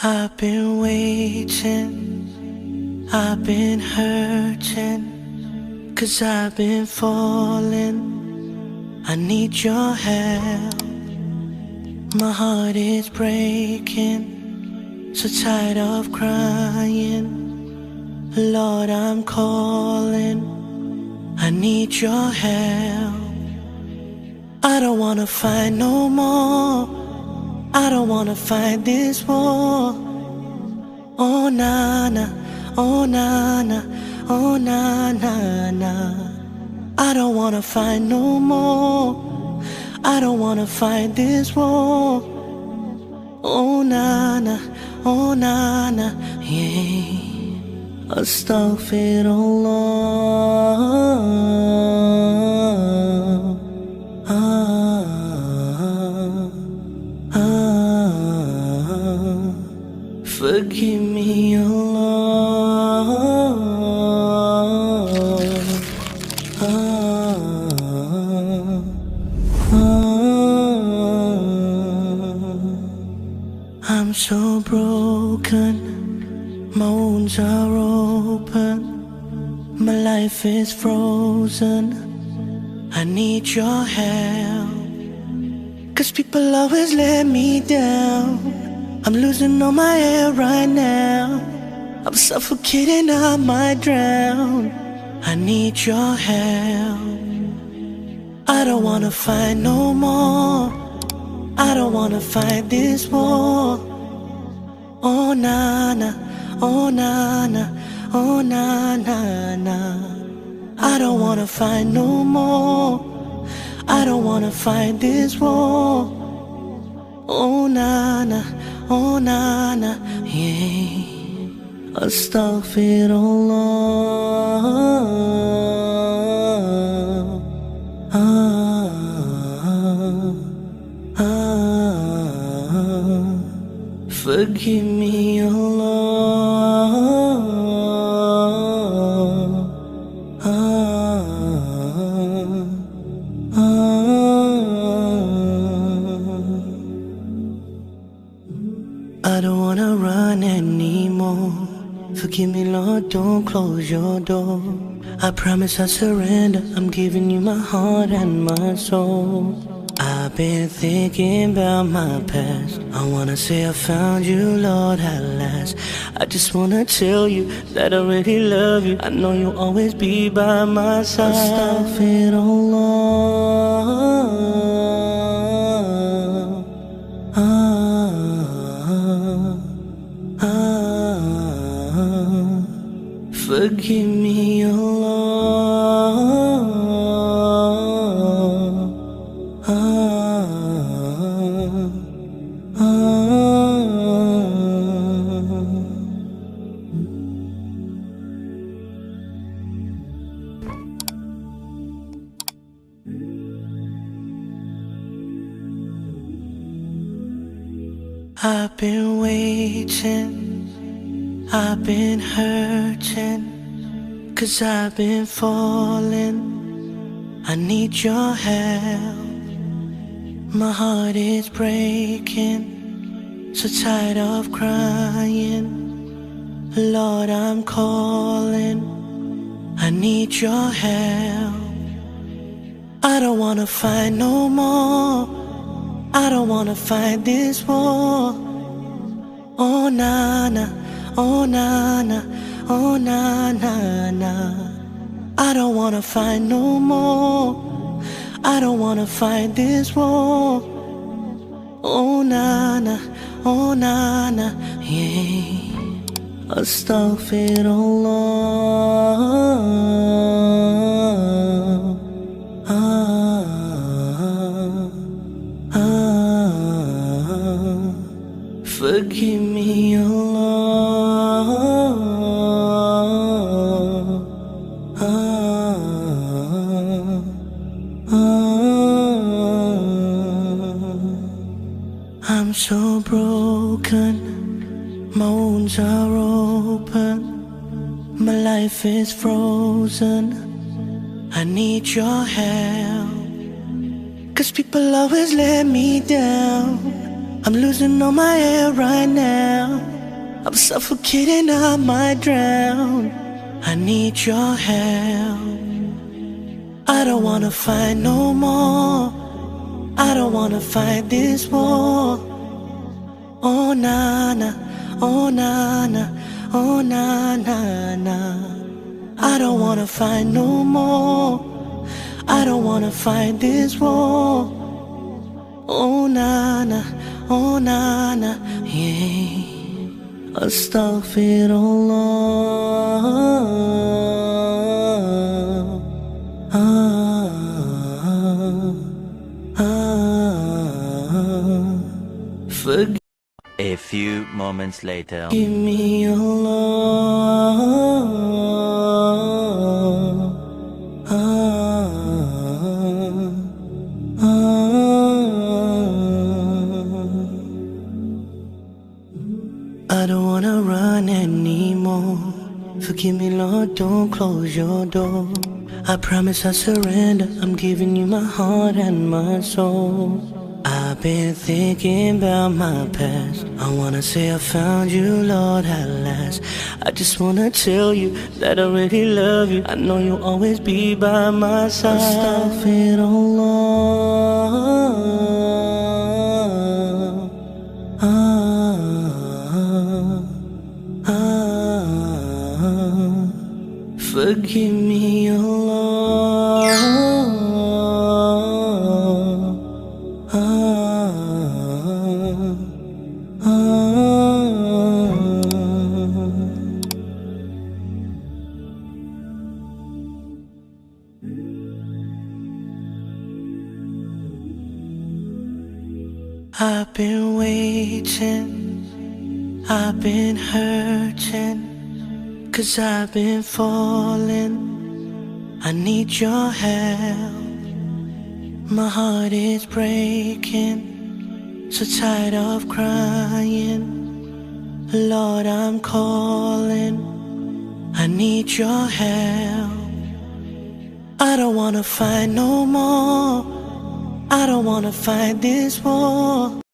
I've been waiting, I've been hurting, 'cause I've been falling. I need your help. My heart is breaking, so tired of crying. Lord, I'm calling, I need your help. I don't wanna fight no more, I don't wanna fight this war. Oh na na, oh na na, oh na na na. I don't wanna fight no more, I don't wanna fight this war. Oh na na, oh na na, yeah. Astaghfirullah. Forgive me, Allah. I'm so broken, my wounds are open, my life is frozen. I need your help, 'cause people always let me down. I'm losing all my air right now, I'm suffocating, I might drown. I need your help. I don't wanna fight no more, I don't wanna fight this war. Oh na na, oh na na, oh na na na. I don't wanna fight no more, I don't wanna fight this war. Oh na na, oh na na, yeah. Astaghfirullah. Forgive me, Allah. I don't wanna run anymore. Forgive me, Lord, don't close your door. I promise I surrender, I'm giving you my heart and my soul. I've been thinking about my past, I wanna say I found you, Lord, at last. I just wanna tell you that I really love you, I know you'll always be by my side. Astaghfirullah. Forgive me, Allah. I've been waiting, I've been hurting, 'cause I've been falling. I need your help. My heart is breaking, so tired of crying. Lord, I'm calling, I need your help. I don't wanna fight no more, I don't wanna fight this war. Oh na na, oh na na, oh na na na. I don't wanna fight no more, I don't wanna fight this war. Oh na na, oh na na, yeah. Astaghfirullah. Forgive me, Allah. I'm so broken, my wounds are open, my life is frozen. I need your help, 'cause people always let me down. I'm losing all my air right now. I'm suffocating, I might drown. I need your help. I don't wanna fight no more. I don't wanna fight this war. Oh na na, oh na na, oh na na na. I don't wanna fight no more. I don't wanna fight this war. Oh na na, oh na na, yeah. Astaghfirullah. Forgive A few moments later. me, Allah. I don't wanna run anymore. Forgive me, Lord, don't close your door. I promise I surrender. I'm giving you my heart and my soul. I've been thinking about my past. I wanna say I found you, Lord, at last. I just wanna tell you that I really love you. I know you'll always be by my side. Forgive me, Allah. I've been waiting, I've been hurting, 'cause I've been falling. I need your help. My heart is breaking, so tired of crying. Lord, I'm calling. I need your help. I don't wanna fight no more. I don't wanna fight this war.